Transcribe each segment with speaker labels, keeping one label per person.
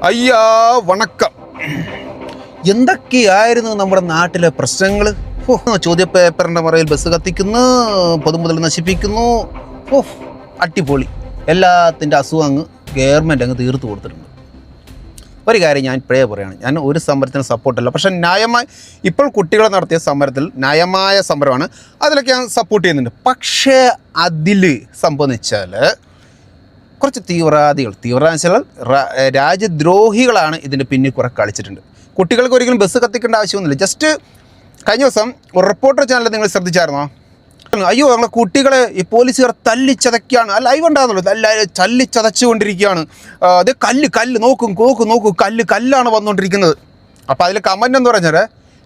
Speaker 1: അയ്യാ വണക്കം. എന്തൊക്കെയായിരുന്നു നമ്മുടെ നാട്ടിലെ പ്രശ്നങ്ങൾ? ചോദ്യപേപ്പറിൻ്റെ മറയിൽ ബസ് കത്തിക്കുന്നു, പൊതുമുതൽ നശിപ്പിക്കുന്നു. അടിപൊളി. എല്ലാത്തിൻ്റെ അസുഖം അങ്ങ് ഗവൺമെൻറ് അങ്ങ് തീർത്തു കൊടുത്തിട്ടുണ്ട്. ഒരു കാര്യം ഞാൻ ഇപ്പോഴേ പറയുകയാണ്, ഞാൻ ഒരു സമരത്തിന് സപ്പോർട്ടല്ല. പക്ഷേ ന്യായമായി ഇപ്പോൾ കുട്ടികൾ നടത്തിയ സമരത്തിൽ ന്യായമായ സമരമാണ്, അതിലൊക്കെ ഞാൻ സപ്പോർട്ട് ചെയ്യുന്നുണ്ട്. പക്ഷേ അതിൽ സംബന്ധിച്ചാൽ കുറച്ച് തീവ്രവാദികൾ രാജ്യദ്രോഹികളാണ് ഇതിൻ്റെ പിന്നിൽ കുറെ കളിച്ചിട്ടുണ്ട്. കുട്ടികൾക്ക് ഒരിക്കലും ബസ് കത്തിക്കേണ്ട ആവശ്യമൊന്നുമില്ല. ജസ്റ്റ് കഴിഞ്ഞ ദിവസം ഒരു റിപ്പോർട്ടർ ചാനൽ നിങ്ങൾ ശ്രദ്ധിച്ചായിരുന്നോ? അയ്യോ ഞങ്ങളെ കുട്ടികളെ ഈ പോലീസുകാർ തല്ലിച്ചതയ്ക്കുകയാണ്, ലൈവ് ഉണ്ടാകുന്നുള്ളൂ, തല്ലിച്ചതച്ചുകൊണ്ടിരിക്കുകയാണ്. അത് കല്ല് നോക്കും കല്ലാണ് വന്നുകൊണ്ടിരിക്കുന്നത്. അപ്പോൾ അതിൽ കമൻ്റ് എന്ന് പറഞ്ഞാൽ,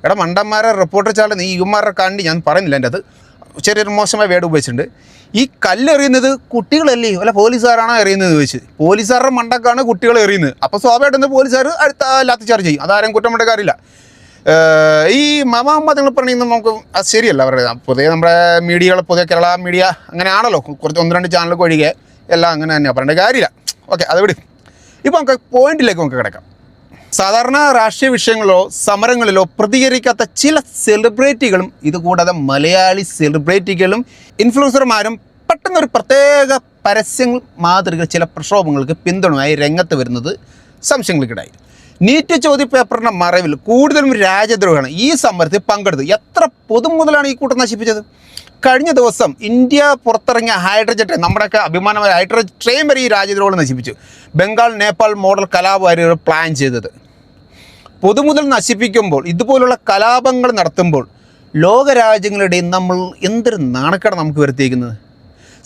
Speaker 1: എടാ മണ്ടന്മാരെ റിപ്പോർട്ടർ ചാനൽ നീ യുവന്മാരെ കണ്ടി ഞാൻ പറയുന്നില്ല, എൻ്റെ അത് ചെറിയൊരു മോശമായ വേർഡ് ഉപയോഗിച്ചിട്ടുണ്ട്. ഈ കല്ലെറിയുന്നത് കുട്ടികളല്ലേ, അല്ല പോലീസുകാരാണോ എറിയുന്നത് ചോദിച്ച്. പോലീസുകാരുടെ മണ്ടക്കാണ് കുട്ടികൾ എറിയുന്നത്. അപ്പോൾ സ്വാഭാവികമായിട്ടും പോലീസുകാർ അടുത്ത ലാത്തിച്ചാർജ് ചെയ്യും. അതാരും കുറ്റം മണ്ടക്കാരില്ല. ഈ മതങ്ങൾ പറയുന്നത് നമുക്ക് അത് ശരിയല്ല. അവരുടെ പൊതുവെ നമ്മുടെ മീഡിയകൾ, പൊതുവെ കേരള മീഡിയ അങ്ങനെയാണല്ലോ, കുറച്ച് 1-2 ചാനലൊക്കെ ഒഴികെ എല്ലാം അങ്ങനെ തന്നെയാണ്, പറയേണ്ട കാര്യമില്ല. ഓക്കെ, അത് വിടും. ഇപ്പോൾ നമുക്ക് പോയിന്റിലേക്ക് നമുക്ക് കിടക്കാം. സാധാരണ രാഷ്ട്രീയ വിഷയങ്ങളിലോ സമരങ്ങളിലോ പ്രതികരിക്കാത്ത ചില സെലിബ്രിറ്റികളും ഇതുകൂടാതെ മലയാളി സെലിബ്രിറ്റികളും ഇൻഫ്ലുവൻസർമാരും പെട്ടെന്നൊരു പ്രത്യേക പരസ്യങ്ങൾ മാതൃക ചില പ്രക്ഷോഭങ്ങൾക്ക് പിന്തുണയായി രംഗത്ത് വരുന്നത് സംശയങ്ങൾക്കിടായി. നീറ്റ് ചോദ്യപേപ്പറിൻ്റെ മറവിൽ കൂടുതലും രാജ്യദ്രോഹിയാണ് ഈ സമരത്തിൽ പങ്കെടുത്ത്. എത്ര പൊതുമുതലാണ് ഈ കൂട്ടം നശിപ്പിച്ചത്? കഴിഞ്ഞ ദിവസം ഇന്ത്യ പുറത്തിറങ്ങിയ ഹൈഡ്രജൻ ട്രെയിൻ, നമ്മുടെയൊക്കെ അഭിമാനമായ ഹൈഡ്രജൻ ട്രെയിൻ വരെ ഈ രാജ്യദ്രോഹികൾ നശിപ്പിച്ചു. ബംഗാൾ നേപ്പാൾ മോഡൽ കലാപമായിരുന്നു പ്ലാൻ ചെയ്തത്. പൊതുമുതൽ നശിപ്പിക്കുമ്പോൾ, ഇതുപോലുള്ള കലാപങ്ങൾ നടത്തുമ്പോൾ ലോകരാജ്യങ്ങളുടെയും നമ്മൾ എന്തൊരു നാണക്കേടാണ് നമുക്ക് വരുത്തിയിരിക്കുന്നത്.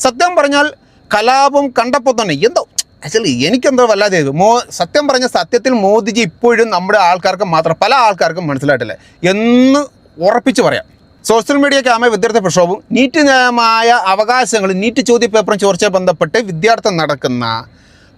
Speaker 1: സത്യം പറഞ്ഞാൽ കലാപം കണ്ടപ്പോൾ തന്നെ എന്തോ ആക്ച്വലി എനിക്കെന്തോ വല്ലാതെ സത്യം പറഞ്ഞ സത്യത്തിൽ മോദിജി ഇപ്പോഴും നമ്മുടെ ആൾക്കാർക്ക് മാത്രം, പല ആൾക്കാർക്കും മനസ്സിലായിട്ടില്ല എന്ന് ഉറപ്പിച്ച് പറയാം. സോഷ്യൽ മീഡിയയ്ക്കാമ വിദ്യാർത്ഥി പ്രക്ഷോഭം, നീറ്റ് ന്യായമായ അവകാശങ്ങൾ, നീറ്റ് ചോദ്യപേപ്പറും ചോർച്ചയെ ബന്ധപ്പെട്ട് വിദ്യാർത്ഥി നടക്കുന്ന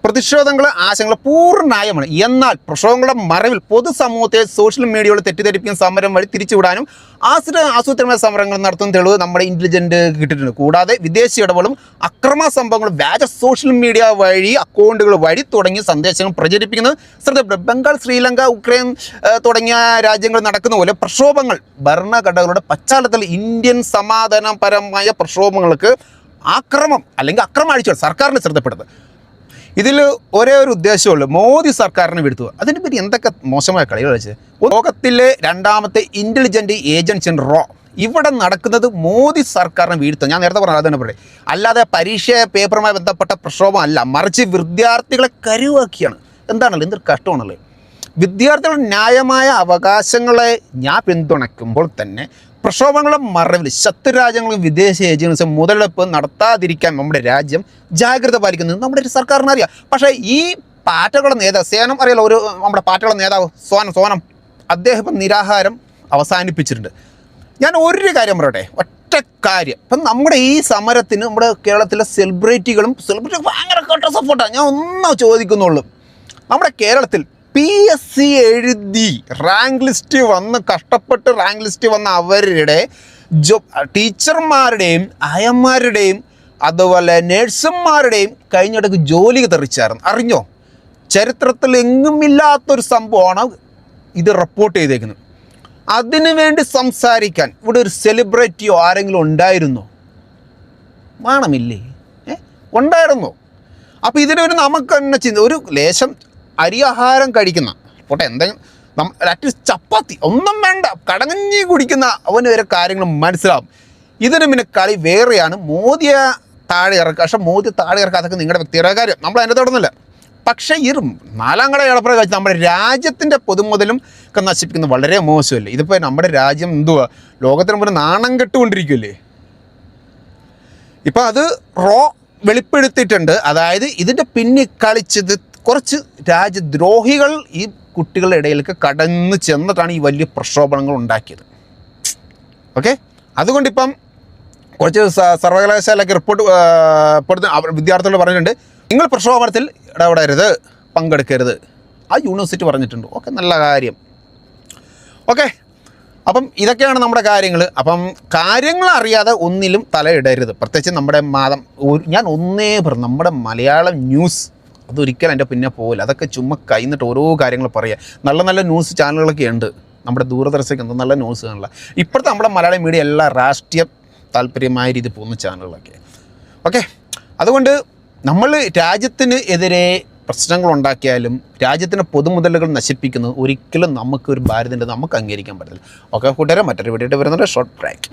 Speaker 1: പ്രതിഷേധങ്ങൾ, ആശയങ്ങൾ പൂർണ്ണമായമാണ്. എന്നാൽ പ്രക്ഷോഭങ്ങളുടെ മറവിൽ പൊതുസമൂഹത്തെ സോഷ്യൽ മീഡിയയോട് തെറ്റിദ്ധരിപ്പിക്കുന്ന സമരം വഴി തിരിച്ചുവിടാനും ആസൂത്രണമായ സമരങ്ങൾ നടത്തുന്ന തെളിവ് നമ്മുടെ ഇൻ്റലിജൻറ്റ് കിട്ടിയിട്ടുണ്ട്. കൂടാതെ വിദേശ ഇടപെടലും അക്രമ സംഭവങ്ങളും വ്യാജ സോഷ്യൽ മീഡിയ വഴി അക്കൗണ്ടുകൾ വഴി തുടങ്ങിയ സന്ദേശങ്ങൾ പ്രചരിപ്പിക്കുന്നത് ശ്രദ്ധപ്പെട്ടു. ബംഗാൾ, ശ്രീലങ്ക, ഉക്രൈൻ തുടങ്ങിയ രാജ്യങ്ങളിൽ നടക്കുന്ന പോലെ പ്രക്ഷോഭങ്ങൾ ഭരണഘടനകളുടെ പശ്ചാത്തലത്തിൽ ഇന്ത്യൻ സമാധാനപരമായ പ്രക്ഷോഭങ്ങൾക്ക് അക്രമം സർക്കാരിനെ ശ്രദ്ധപ്പെടുന്നത്. ഇതിൽ ഒരേ ഒരു ഉദ്ദേശമുള്ളൂ, മോദി സർക്കാരിനെ വീഴ്ത്തുക. അതിനെ പറ്റി എന്തൊക്കെ മോശമായ കളികൾ വെച്ച്. ലോകത്തിലെ 2ാമത്തെ ഇൻ്റലിജൻറ്റ് ഏജൻസി റോ ഇവിടെ നടക്കുന്നത് മോദി സർക്കാരിനെ വീഴ്ത്തുക. ഞാൻ നേരത്തെ പറഞ്ഞത് തന്നെ പറയും, അല്ലാതെ പരീക്ഷ പേപ്പറുമായി ബന്ധപ്പെട്ട പ്രക്ഷോഭമല്ല, മറിച്ച് വിദ്യാർത്ഥികളെ കരുവാക്കിയാണ്. എന്താണല്ലോ, എന്തൊരു കഷ്ടമാണല്ലോ. വിദ്യാർത്ഥികളുടെ ന്യായമായ അവകാശങ്ങളെ ഞാൻ പിന്തുണയ്ക്കുമ്പോൾ തന്നെ പ്രക്ഷോഭങ്ങളുടെ മറവിൽ ശത്രുരാജ്യങ്ങളും വിദേശ ഏജൻസിയും മുതലെടുപ്പ് നടത്താതിരിക്കാൻ നമ്മുടെ രാജ്യം ജാഗ്രത പാലിക്കുന്നത് നമ്മുടെ ഒരു സർക്കാരിന് അറിയാം. പക്ഷേ ഈ പാർട്ടികളുടെ നേതാവ് സേനം അറിയാലോ, നമ്മുടെ പാർട്ടികളുടെ നേതാവ് സോനം അദ്ദേഹം ഇപ്പം നിരാഹാരം അവസാനിപ്പിച്ചിട്ടുണ്ട്. ഞാൻ ഒരു കാര്യം പറയട്ടെ, ഒറ്റ കാര്യം. ഇപ്പം നമ്മുടെ ഈ സമരത്തിന് നമ്മുടെ കേരളത്തിലെ സെലിബ്രിറ്റി ഭയങ്കര കേട്ട സപ്പോർട്ടാണ്. ഞാൻ ഒന്നും ചോദിക്കുന്നുള്ളൂ, നമ്മുടെ കേരളത്തിൽ PSC എഴുതി റാങ്ക് ലിസ്റ്റ് വന്ന് കഷ്ടപ്പെട്ട് റാങ്ക് ലിസ്റ്റ് വന്ന അവരുടെ ടീച്ചർമാരുടെയും അയന്മാരുടെയും അതുപോലെ നേഴ്സുമാരുടെയും കഴിഞ്ഞിടയ്ക്ക് ജോലി തെറിച്ചായിരുന്നു. അറിഞ്ഞോ? ചരിത്രത്തിൽ എങ്ങുമില്ലാത്തൊരു സംഭവമാണ് ഇത് റിപ്പോർട്ട് ചെയ്തേക്കുന്നത്. അതിനു വേണ്ടി സംസാരിക്കാൻ ഇവിടെ ഒരു സെലിബ്രിറ്റിയോ ആരെങ്കിലും ഉണ്ടായിരുന്നോ? വേണമില്ലേ? ഉണ്ടായിരുന്നോ? അപ്പോൾ ഇതിനൊരു നമുക്ക് തന്നെ ഒരു ലേശം അരിയാഹാരം കഴിക്കുന്ന പോട്ടെ, എന്തെങ്കിലും അറ്റ്ലീസ്റ്റ് ചപ്പാത്തി ഒന്നും വേണ്ട, കടകഞ്ഞി കുടിക്കുന്ന അവന് വരെ കാര്യങ്ങൾ മനസ്സിലാവും. ഇതിന് പിന്നെ കളി വേറെയാണ്. മോദിയെ താഴെ ഇറക്കുക. പക്ഷേ മോദി താഴെ ഇറക്കുക, അതൊക്കെ നിങ്ങളുടെ വ്യക്തിപരമായ കാര്യം, നമ്മൾ അതിൻ്റെ തുടർന്നില്ല. പക്ഷേ ഈ 4ാം കട ഇടപ്പുറം കഴിച്ച് നമ്മുടെ രാജ്യത്തിൻ്റെ പൊതുമുതലും ഒക്കെ നശിപ്പിക്കുന്നത് വളരെ മോശമല്ലേ. ഇതിപ്പോൾ നമ്മുടെ രാജ്യം എന്തുവാ, ലോകത്തിന് മുന്നിൽ നാണം കെട്ടുകൊണ്ടിരിക്കുമല്ലേ. ഇപ്പം അത് റോ വെളിപ്പെടുത്തിയിട്ടുണ്ട്. അതായത് ഇതിൻ്റെ പിന്നിൽ കളിച്ചത് കുറച്ച് രാജ്യദ്രോഹികൾ ഈ കുട്ടികളുടെ ഇടയിലേക്ക് കടന്നു ചെന്നിട്ടാണ് ഈ വലിയ പ്രക്ഷോഭങ്ങൾ ഉണ്ടാക്കിയത്. ഓക്കെ, അതുകൊണ്ടിപ്പം കുറച്ച് സർവകലാശാലയ്ക്ക് റിപ്പോർട്ട് വിദ്യാർത്ഥികൾ പറഞ്ഞിട്ടുണ്ട്, നിങ്ങൾ പ്രക്ഷോഭത്തിൽ ഇടപെടരുത്, പങ്കെടുക്കരുത്. ആ യൂണിവേഴ്സിറ്റി പറഞ്ഞിട്ടുണ്ട്. ഓക്കെ, നല്ല കാര്യം. ഓക്കെ, അപ്പം ഇതൊക്കെയാണ് നമ്മുടെ കാര്യങ്ങൾ. അപ്പം കാര്യങ്ങൾ അറിയാതെ ഒന്നിലും തലയിടരുത്. പ്രത്യേകിച്ച് നമ്മുടെ ഞാൻ ഒന്നേ പറഞ്ഞു, നമ്മുടെ മലയാളം ന്യൂസ് അതൊരിക്കലും എൻ്റെ പിന്നെ പോകില്ല. അതൊക്കെ ചുമ്മാ കൈന്നിട്ട് ഓരോ കാര്യങ്ങൾ പറയുക. നല്ല നല്ല ന്യൂസ് ചാനലുകളൊക്കെ ഉണ്ട് നമ്മുടെ ദൂരദർശനൊക്കെ ഉണ്ട്, നല്ല ന്യൂസ് കാണില്ല. ഇപ്പോഴത്തെ നമ്മുടെ മലയാളം മീഡിയ എല്ലാ രാഷ്ട്രീയ താല്പര്യമായ രീതിയിൽ പോകുന്ന ചാനലുകളൊക്കെ. ഓക്കെ, അതുകൊണ്ട് നമ്മൾ രാജ്യത്തിന് എതിരെ പ്രശ്നങ്ങൾ ഉണ്ടാക്കിയാലും രാജ്യത്തിൻ്റെ പൊതുമുതലുകൾ നശിപ്പിക്കുന്നത് ഒരിക്കലും നമുക്കൊരു ഭാരതത്തിൻ്റെ നമുക്ക് അംഗീകരിക്കാൻ പറ്റില്ല. ഓക്കെ കൂട്ടുകാരെ, മറ്റൊരു വീഡിയോ വരുന്നുണ്ട്. Short break.